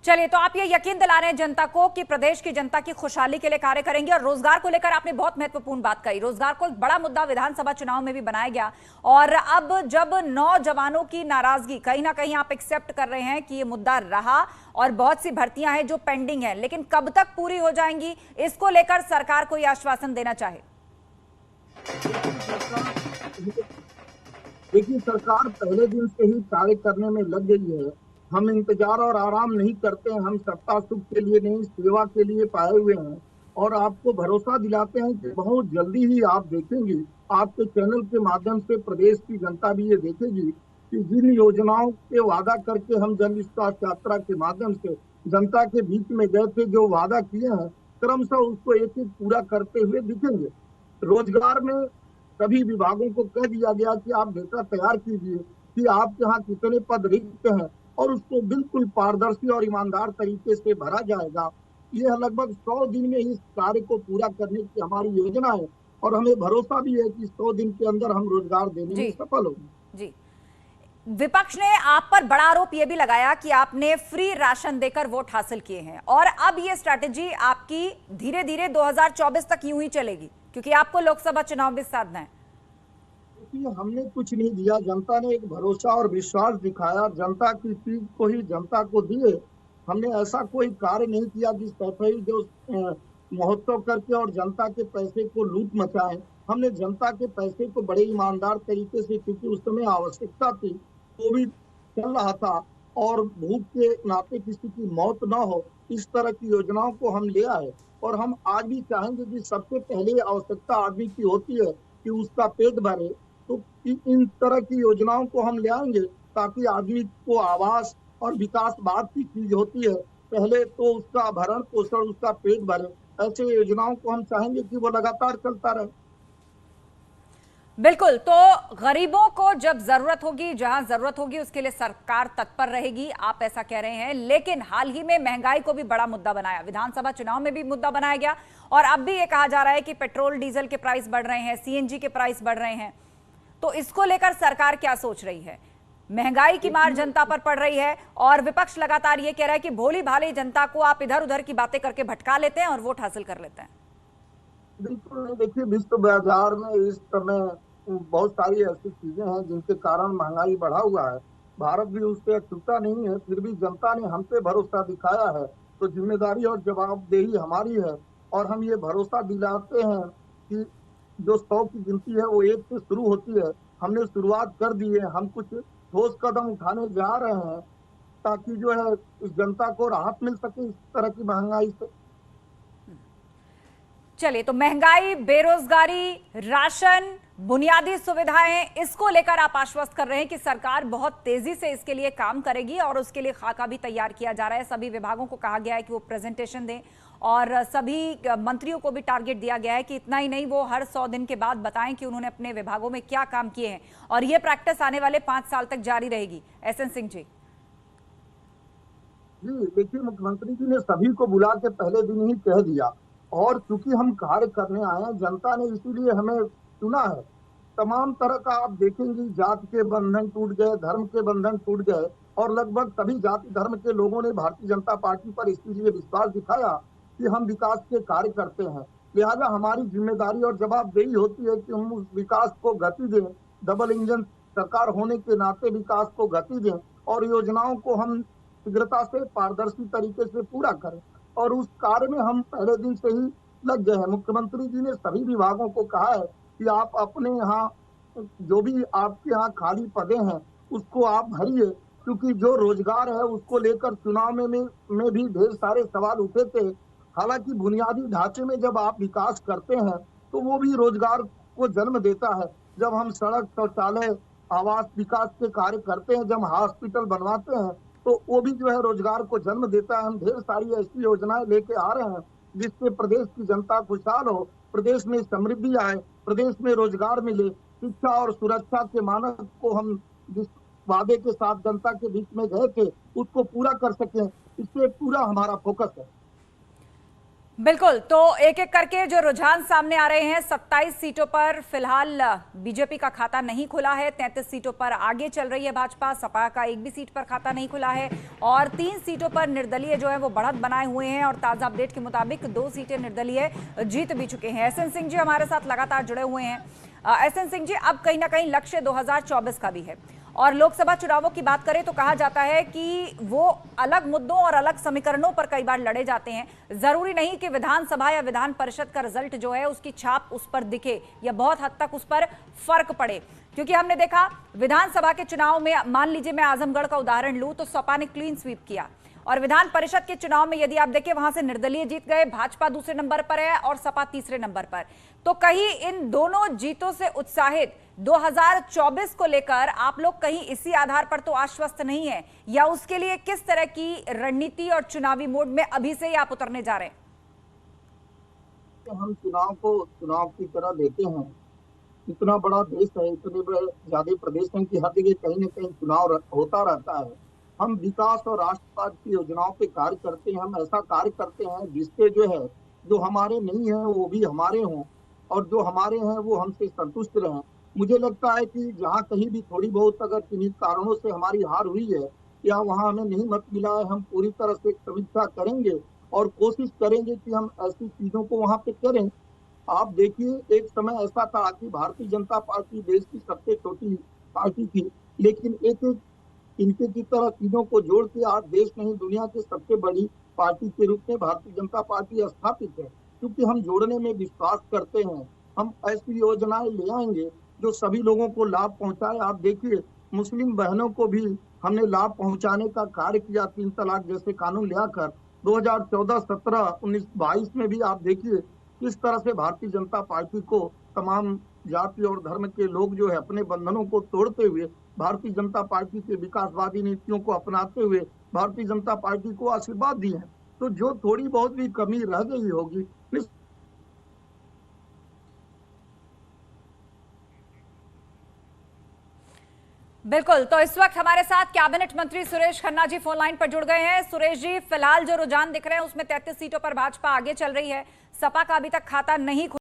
चलिए, तो आप ये यकीन दिला रहे हैं जनता को कि प्रदेश की जनता की खुशहाली के लिए कार्य करेंगे। और रोजगार को लेकर आपने बहुत महत्वपूर्ण बात कही। रोजगार को एक बड़ा मुद्दा विधानसभा चुनाव में भी बनाया गया, और अब जब नौजवानों की नाराजगी कहीं ना कहीं आप एक्सेप्ट कर रहे हैं कि ये मुद्दा रहा और बहुत सी भर्तियां हैं जो पेंडिंग है, लेकिन कब तक पूरी हो जाएंगी, इसको लेकर सरकार को यह आश्वासन देना चाहे। देखिए, सरकार पहले दिन से ही कार्य करने में लग गई है। हम इंतजार और आराम नहीं करते हैं। हम सत्ता सुख के लिए नहीं, सेवा के लिए पाए हुए हैं। और आपको भरोसा दिलाते हैं कि बहुत जल्दी ही आप देखेंगे, आपके चैनल के माध्यम से प्रदेश की जनता भी ये देखेगी कि जिन योजनाओं के वादा करके हम जन विश्वास यात्रा के माध्यम से जनता के बीच में गए थे, जो वादा किए हैं क्रमशः उसको एक एक पूरा करते हुए दिखेंगे। रोजगार में सभी विभागों को कह दिया गया कि आप डेटा तैयार कीजिए कि आपके यहाँ कितने पद रिक्त हैं, और उसको बिल्कुल पारदर्शी और ईमानदार तरीके से भरा जाएगा। यह लगभग 100 दिन में इस कार्य को पूरा करने की हमारी योजना है, और हमें भरोसा भी है कि 100 दिन के अंदर हम रोजगार देने में सफल होंगे। जी, विपक्ष ने आप पर बड़ा आरोप यह भी लगाया कि आपने फ्री राशन देकर वोट हासिल किए हैं, और अब ये स्ट्रैटेजी आपकी धीरे धीरे 2024 तक यूं ही चलेगी, क्योंकि आपको लोकसभा चुनाव भी साधना है। हमने कुछ नहीं दिया, जनता ने एक भरोसा और विश्वास दिखाया। जनता की चीज को ही जनता को दिए। हमने ऐसा कोई कार्य नहीं किया जिस तरह जो महोत्सव करके और जनता के पैसे को लूट मचाए। हमने जनता के पैसे को बड़े ईमानदार तरीके से, क्योंकि उस समय आवश्यकता थी, कोविड चल रहा था और भूख के नाते किसी की मौत न हो, इस तरह की योजनाओं को हम ले आए। और हम आज भी चाहेंगे कि सबसे पहले आवश्यकता आदमी की होती है कि उसका पेट भरे, तो इन तरह की योजनाओं को हम ले आएंगे ताकि आदमी को आवास और विकास बाद की चीज होती है, पहले तो उसका भरण पोषण, उसका पेट भरे। ऐसे योजनाओं को हम चाहेंगे कि वो लगातार चलता रहे। बिल्कुल, तो गरीबों को जब जरूरत होगी, जहां जरूरत होगी, उसके लिए सरकार तत्पर रहेगी, आप ऐसा कह रहे हैं। लेकिन हाल ही में महंगाई को भी बड़ा मुद्दा बनाया, विधानसभा चुनाव में भी मुद्दा बनाया गया, और अब भी ये कहा जा रहा है कि पेट्रोल डीजल के प्राइस बढ़ रहे हैं, सीएनजी के प्राइस बढ़ रहे हैं। तो इसको लेकर सरकार क्या सोच रही है? महंगाई की मार जनता पर पड़ रही है, और विपक्ष लगातार ये कह रहा है कि भोली भाली जनता को आप इधर उधर की बातें करके भटका लेते हैं और वोट हासिल कर लेते हैं। बिल्कुल नहीं। देखिए, विश्व बाजार में इस समय बहुत सारी ऐसी चीजें हैं जिनके कारण महंगाई बढ़ा हुआ है। भारत भी उससे अछूता नहीं है, फिर भी जनता ने हम पे भरोसा दिखाया है, तो जिम्मेदारी और जवाबदेही हमारी है। और हम ये भरोसा दिलाते हैं कि जो 100 की गिनती है वो 1 से शुरू होती है। हमने शुरुआत कर दी है। हम कुछ ठोस कदम उठाने जा रहे हैं ताकि जो है इस जनता को राहत मिल सके इस तरह की महंगाई से। चलिए, तो महंगाई, बेरोजगारी, राशन, बुनियादी सुविधाएं, इसको लेकर आप आश्वस्त कर रहे हैं कि सरकार बहुत तेजी से इसके लिए काम करेगी, और उसके लिए खाका भी तैयार किया जा रहा है। सभी विभागों को कहा गया है कि वो प्रेजेंटेशन दें, और सभी मंत्रियों को भी टारगेट दिया गया है कि इतना ही नहीं, वो हर 100 दिन के बाद बताएं कि उन्होंने अपने विभागों में क्या काम किए हैं, और ये प्रैक्टिस आने वाले 5 साल तक जारी रहेगी। एसएन सिंह जी। जी देखिए, मुख्यमंत्री जी ने सभी को बुला के पहले दिन ही कह दिया, और चूंकि हम कार्य करने आए हैं, जनता ने इसीलिए हमें चुना है। तमाम तरह का आप देखेंगे, जात के बंधन टूट गए, धर्म के बंधन टूट गए, और लगभग सभी जाति धर्म के लोगों ने भारतीय जनता पार्टी पर इसीलिए विश्वास दिखाया कि हम विकास के कार्य करते हैं। लिहाजा हमारी जिम्मेदारी और जवाबदेही होती है कि हम उस विकास को गति दें। डबल इंजन सरकार होने के नाते विकास को गति दें, और योजनाओं को हम शीघ्रता से पारदर्शी तरीके से पूरा करें। और उस कार्य में हम पहले दिन से ही लग गए हैं। मुख्यमंत्री जी ने सभी विभागों को कहा है कि आप अपने यहाँ जो भी आपके यहाँ खाली पदे हैं उसको आप भरिए, क्योंकि जो रोजगार है उसको लेकर चुनाव में भी ढेर सारे सवाल उठे थे। हालांकि बुनियादी ढांचे में जब आप विकास करते हैं तो वो भी रोजगार को जन्म देता है। जब हम सड़क, शौचालय, आवास विकास के कार्य करते हैं, जब हॉस्पिटल बनवाते हैं, तो वो भी जो है रोजगार को जन्म देता है। हम ढेर सारी ऐसी योजनाएं लेके आ रहे हैं जिससे प्रदेश की जनता खुशहाल हो, प्रदेश में समृद्धि आए, प्रदेश में रोजगार मिले, शिक्षा और सुरक्षा के मानक को हम जिस वादे के साथ जनता के बीच में गए थे उसको पूरा कर सकें। इससे पूरा हमारा फोकस है। बिल्कुल, तो एक एक करके जो रुझान सामने आ रहे हैं, 27 सीटों पर फिलहाल बीजेपी का खाता नहीं खुला है, 33 सीटों पर आगे चल रही है भाजपा, सपा का एक भी सीट पर खाता नहीं खुला है और 3 सीटों पर निर्दलीय जो है वो बढ़त बनाए हुए हैं और ताजा अपडेट के मुताबिक 2 सीटें निर्दलीय जीत भी चुके हैं। एसएन सिंह जी हमारे साथ लगातार जुड़े हुए हैं। एसएन सिंह जी, अब कहीं ना कहीं लक्ष्य 2024 का भी है और लोकसभा चुनावों की बात करें तो कहा जाता है कि वो अलग मुद्दों और अलग समीकरणों पर कई बार लड़े जाते हैं। जरूरी नहीं कि विधानसभा या विधान परिषद का रिजल्ट जो है उसकी छाप उस पर दिखे या बहुत हद तक उस पर फर्क पड़े, क्योंकि हमने देखा विधानसभा के चुनाव में, मान लीजिए मैं आजमगढ़ का उदाहरण लूं तो सपा ने क्लीन स्वीप किया और विधान परिषद के चुनाव में यदि आप देखें वहां से निर्दलीय जीत गए, भाजपा दूसरे नंबर पर है और सपा तीसरे नंबर पर। तो कहीं इन दोनों जीतों से उत्साहित 2024 को लेकर आप लोग कहीं इसी आधार पर तो आश्वस्त नहीं है, या उसके लिए किस तरह की रणनीति और चुनावी मोड में अभी से ही आप उतरने जा रहे हैं? तो हम चुनाव को चुनाव की तरह लेते हैं। इतना बड़ा देश है, इतने बड़े ज्यादा प्रदेश हैं कि हर जगह कहीं न कहीं चुनाव होता रहता है। हम विकास और राष्ट्रवाद की योजनाओं पे कार्य करते हैं। हम ऐसा कार्य करते हैं जिससे जो है, जो हमारे नहीं है वो भी हमारे हों और जो हमारे हैं वो हमसे संतुष्ट रहें। मुझे लगता है कि जहाँ कहीं भी थोड़ी बहुत अगर किन्हीं कारणों से हमारी हार हुई है या वहाँ हमें नहीं मत मिला है, हम पूरी तरह से समीक्षा करेंगे और कोशिश करेंगे कि हम ऐसी चीजों को वहाँ पे करें। आप देखिए, एक समय ऐसा था कि भारतीय जनता पार्टी देश की सबसे छोटी पार्टी थी, लेकिन एक एक इनके की तरह चीजों को जोड़ के आज देश नहीं दुनिया की सबसे बड़ी पार्टी के रूप में भारतीय जनता पार्टी स्थापित है। क्योंकि हम जोड़ने में विश्वास करते हैं। हम ऐसी योजनाएं ले आएंगे जो सभी लोगों को लाभ पहुंचाए। आप देखिए, मुस्लिम बहनों को भी हमने लाभ पहुंचाने का कार्य किया, 3 तलाक जैसे कानून लाकर 2014, 17, 19, 22 में भी आप देखिए किस तरह से भारतीय जनता पार्टी को तमाम जाति और धर्म के लोग जो है अपने बंधनों को तोड़ते हुए भारतीय जनता पार्टी के विकासवादी नीतियों को अपनाते हुए भारतीय जनता पार्टी को आशीर्वाद दिए हैं। तो जो थोड़ी बहुत भी कमी रह गई होगी, बिल्कुल, तो इस वक्त हमारे साथ कैबिनेट मंत्री सुरेश खन्ना जी फोन लाइन पर जुड़ गए हैं। सुरेश जी, फिलहाल जो रुझान दिख रहे हैं उसमें 33 सीटों पर भाजपा आगे चल रही है, सपा का अभी तक खाता नहीं